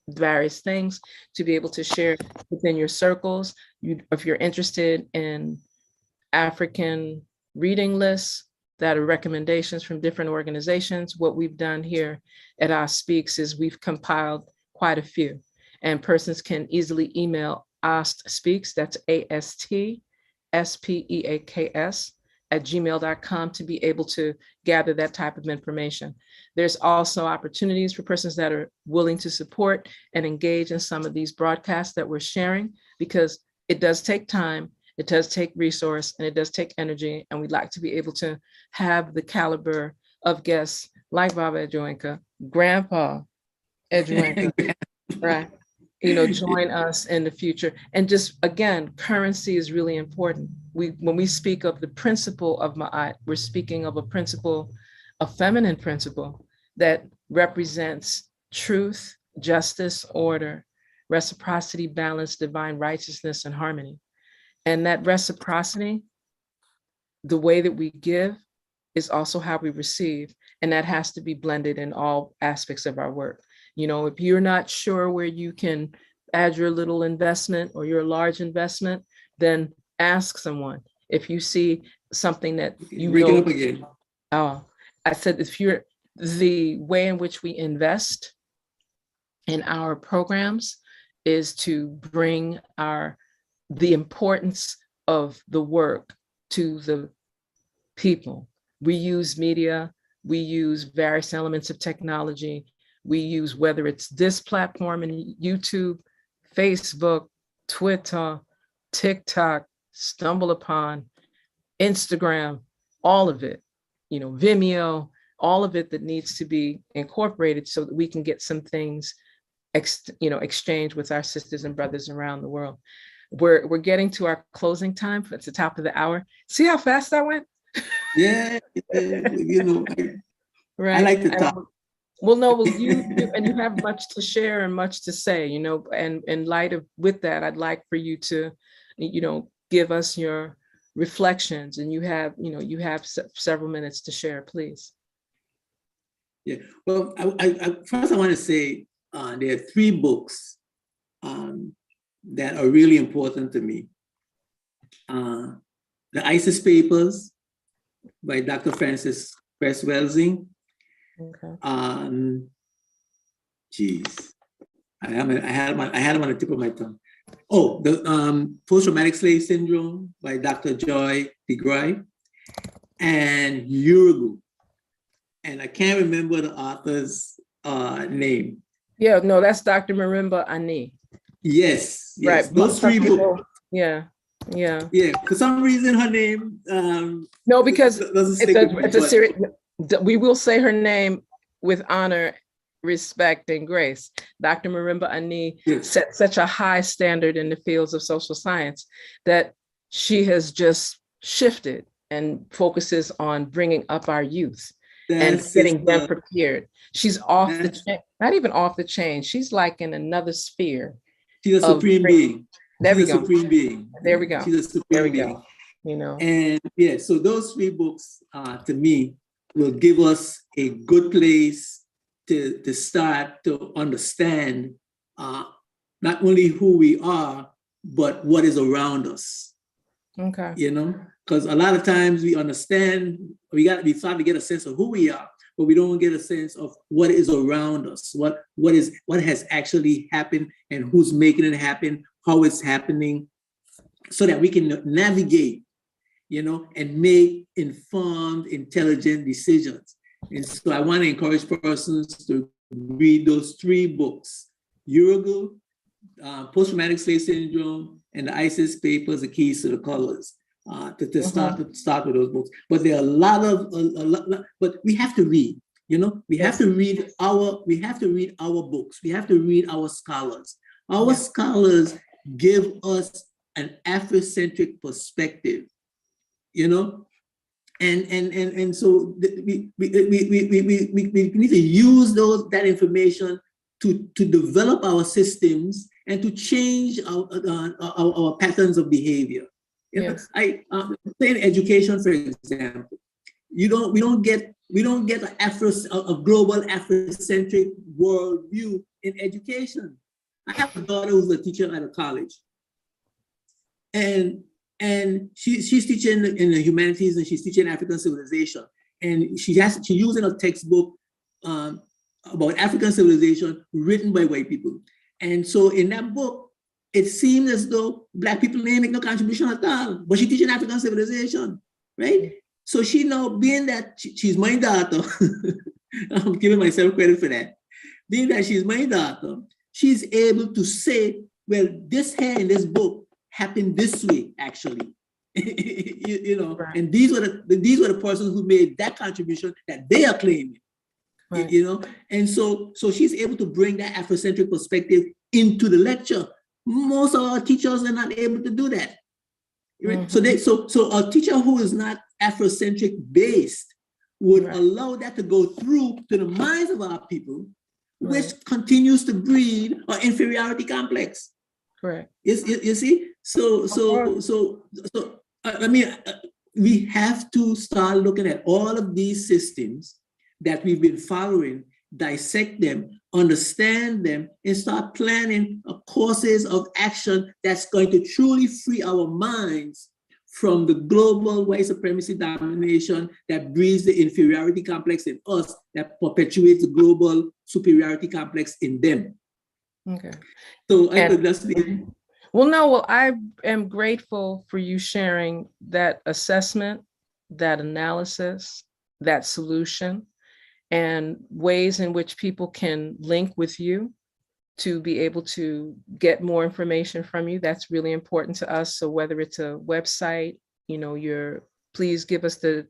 various things to be able to share within your circles. If you're interested in African reading lists that are recommendations from different organizations, what we've done here at Our Speaks is we've compiled quite a few, and persons can easily email ASTSpeaks, that's ASTSPEAKS @gmail.com to be able to gather that type of information. There's also opportunities for persons that are willing to support and engage in some of these broadcasts that we're sharing, because it does take time, it does take resource, and it does take energy. And we'd like to be able to have the caliber of guests like Baba Edjuenka, Grandpa Edjuenka, right? Join us in the future. And just, again, currency is really important. When we speak of the principle of Ma'at, we're speaking of a principle, a feminine principle that represents truth, justice, order, reciprocity, balance, divine righteousness, and harmony. And that reciprocity, the way that we give, is also how we receive. And that has to be blended in all aspects of our work. If you're not sure where you can add your little investment or your large investment, then ask someone. If you see something that you break it up again. Oh, I said, the way in which we invest in our programs is to bring the importance of the work to the people. We use media, we use various elements of technology. We use, whether it's this platform in YouTube, Facebook, Twitter, TikTok, StumbleUpon, Instagram, all of it, Vimeo, all of it that needs to be incorporated so that we can get some things, exchanged with our sisters and brothers around the world. We're getting to our closing time. It's the top of the hour. See how fast that went? Yeah, right. I like to talk. Well, no, you have much to share and much to say, and in light of with that, I'd like for you to, give us your reflections, and you have several minutes to share, please. Yeah, well, I first I want to say there are 3 books that are really important to me. The ISIS Papers by Dr. Francis Cress-Welsing. Okay. I had them on the tip of my tongue. Oh, the Post-Traumatic Slave Syndrome by Dr. Joy DeGruy, and Urugu. And I can't remember the author's name. Yeah, no, that's Dr. Marimba Ani. Yes. Right. Those 3 books. Yeah. Yeah. Yeah. For some reason, her name no, because doesn't stick with me, it's a serious. We will say her name with honor, respect, and grace. Dr. Marimba Ani set such a high standard in the fields of social science that she has just shifted and focuses on bringing up our youth and getting them prepared. She's off the chain, not even off the chain. She's like in another sphere. She's a supreme being. There we go. Supreme being. There we go. She's a supreme being. You know. And yeah, so those 3 books to me will give us a good place to start to understand not only who we are, but what is around us. Okay. You know, because a lot of times we understand, we start to get a sense of who we are, but we don't get a sense of what is around us, what has actually happened and who's making it happen, how it's happening, so that we can navigate, you know, and make informed, intelligent decisions. And so I want to encourage persons to read those 3 books: Urugu, Post-Traumatic Slave Syndrome, and the ISIS Papers, The Keys to the Colors, to start with those books. But there are a lot, but we have to read, you know, we have to read our books. We have to read our scholars. Our scholars give us an Afrocentric perspective, you know, and so we need to use that information to develop our systems and to change our patterns of behavior. You know, I say in education, for example, we don't get a global Afrocentric worldview in education. I have a daughter who's a teacher at a college, and she's teaching in the humanities, and she's teaching African civilization, and she's using a textbook about African civilization written by white people. And so in that book, it seemed as though Black people didn't make no contribution at all, but she's teaching African civilization, right? So she now, being that she's my daughter, I'm giving myself credit for that, being that she's my daughter, she's able to say, well, this here in this book happened this way, actually. you know, right. And these were the persons who made that contribution that they are claiming. Right. You know, and so she's able to bring that Afrocentric perspective into the lecture. Most of our teachers are not able to do that. Right? Mm-hmm. So a teacher who is not Afrocentric based would allow that to go through to the minds of our people, which continues to breed an inferiority complex. Correct. You see? So I mean, we have to start looking at all of these systems that we've been following, dissect them, understand them, and start planning courses of action that's going to truly free our minds from the global white supremacy domination that breeds the inferiority complex in us, that perpetuates the global superiority complex in them. Okay. So I could just be. Well, I am grateful for you sharing that assessment, that analysis, that solution, and ways in which people can link with you to be able to get more information from you. That's really important to us. So whether it's a website, you know, please give us the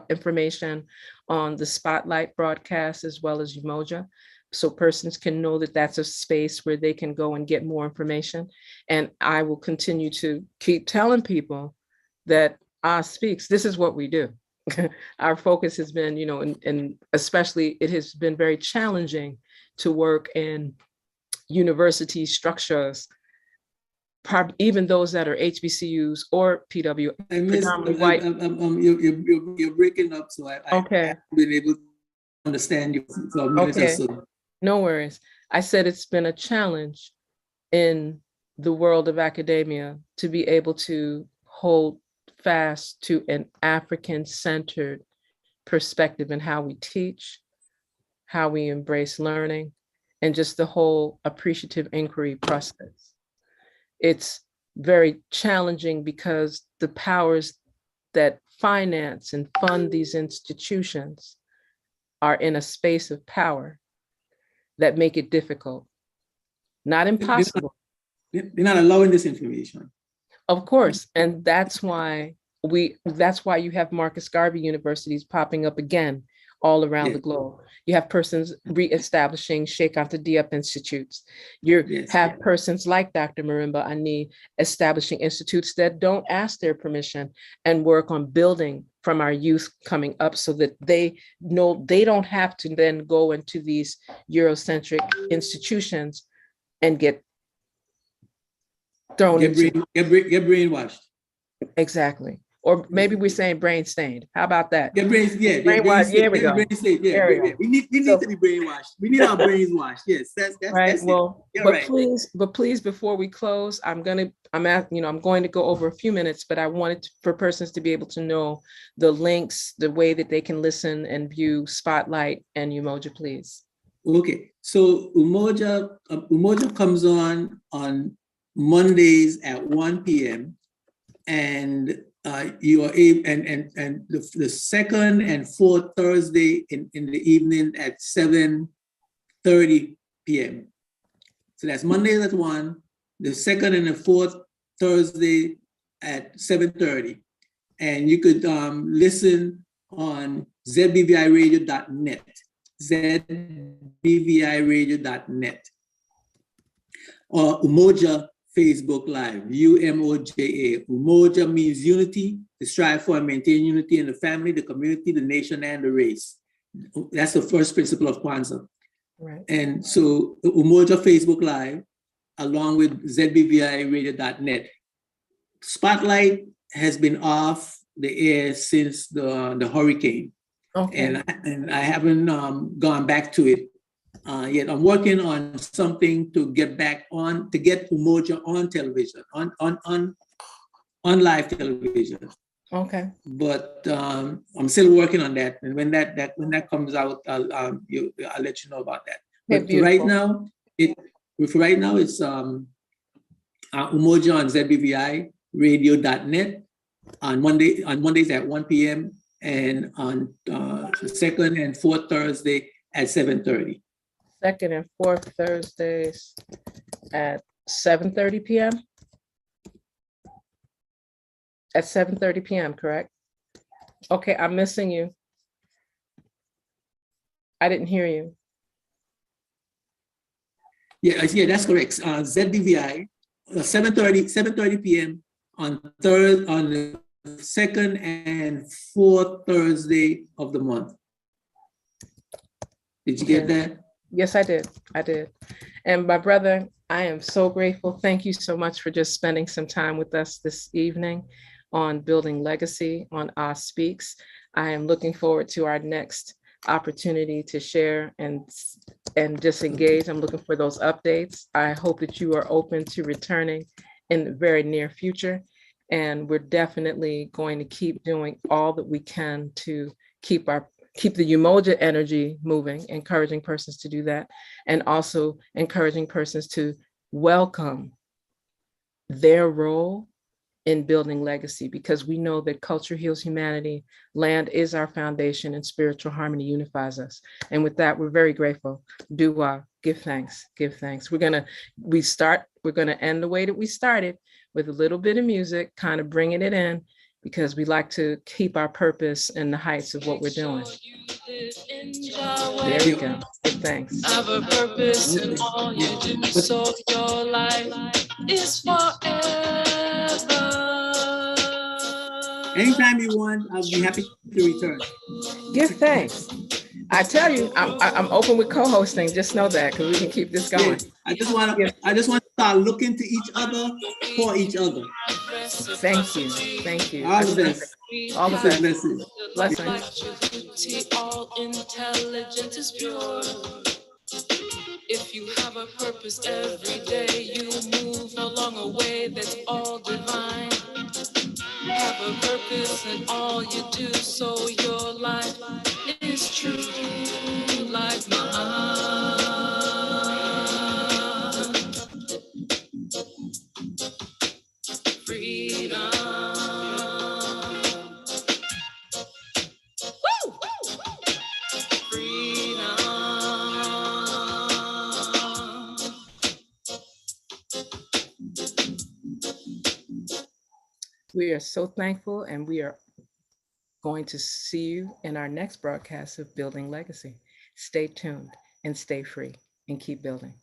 information on the Spotlight broadcast as well as Umoja, so persons can know that that's a space where they can go and get more information. And I will continue to keep telling people that Speaks, this is what we do. Our focus has been, you know, and especially it has been very challenging to work in university structures, even those that are HBCUs or PW. You're breaking up, so I haven't been able to understand you for a minute or so. No worries. I said it's been a challenge in the world of academia to be able to hold fast to an African-centered perspective in how we teach, how we embrace learning, and just the whole appreciative inquiry process. It's very challenging because the powers that finance and fund these institutions are in a space of power that make it difficult, not impossible. They're not allowing this information. Of course. And that's why you have Marcus Garvey universities popping up again all around the Yes, globe. You have persons reestablishing Sheikh Anta Diop institutes. You yes, have persons like Dr. Marimba Ani establishing institutes that don't ask their permission and work on building from our youth coming up so that they know they don't have to then go into these Eurocentric institutions and get thrown into. get brainwashed. Exactly. Or maybe we're saying brain stained. How about that? Get brains, yeah, Brainwashed. Here we get go. brain state, yeah, There we go. we need So, to be brainwashed. We need our brains washed. Yes, right. that's it. Well, You're but right. please, before we close, I'm going to go over a few minutes, but I wanted for persons to be able to know the links, the way that they can listen and view Spotlight and Umoja, please. Okay, so Umoja comes on Mondays at 1 p.m. and you are able, and the second and fourth Thursday in the evening at 7:30 p.m. So that's Mondays at 1, the second and the fourth Thursday at 7:30. And you could listen on zbviradio.net, zbviradio.net, or Umoja Facebook Live, UMOJA. Umoja means unity, to strive for and maintain unity in the family, the community, the nation, and the race. That's the first principle of Kwanzaa. Right. And so Umoja Facebook Live, along with zbviradio.net. Spotlight has been off the air since the hurricane. Okay. And I haven't gone back to it yet. I'm working on something to get back on, to get Umoja on television, on live television. Okay. But I'm still working on that. And when that comes out, I'll let you know about that. But Okay, right now, it's Umoja on zbviradio.net on Mondays at 1 p.m. and on the second and fourth Thursday at 7:30. Second and fourth Thursdays at 7:30 p.m. At 7:30 p.m., correct? Okay, I'm missing you. I didn't hear you. Yeah, that's correct. ZBVI, 7:30 p.m. on the second and fourth Thursday of the month. Did you get that? Yes, I did. And my brother, I am so grateful. Thank you so much for just spending some time with us this evening on Building Legacy on Oz Speaks. I am looking forward to our next opportunity to share and just engage. I'm looking for those updates. I hope that you are open to returning in the very near future. And we're definitely going to keep doing all that we can to keep the Umoja energy moving, encouraging persons to do that, and also encouraging persons to welcome their role in building legacy, because we know that culture heals humanity, land is our foundation, and spiritual harmony unifies us. And with that, we're very grateful. Dua, give thanks, give thanks. We're gonna end the way that we started, with a little bit of music, kind of bringing it in, because we like to keep our purpose in the heights of what we're doing. There we go. Give thanks. Have a purpose in all you do, so your life is forever. Anytime you want, I'll be happy to return. Give thanks. I tell you, I'm open with co-hosting. Just know that, because we can keep this going. Yeah, I just want to start looking to each other for each other. Thank you. Thank you. All the best. All the best. Blessings. All intelligence is pure. If you have a purpose every day, you move along a way that's all divine. Have a purpose in all you do, so your life is true like mine. Freedom. Woo! Freedom. We are so thankful, and we are going to see you in our next broadcast of Building Legacy. Stay tuned and stay free and keep building.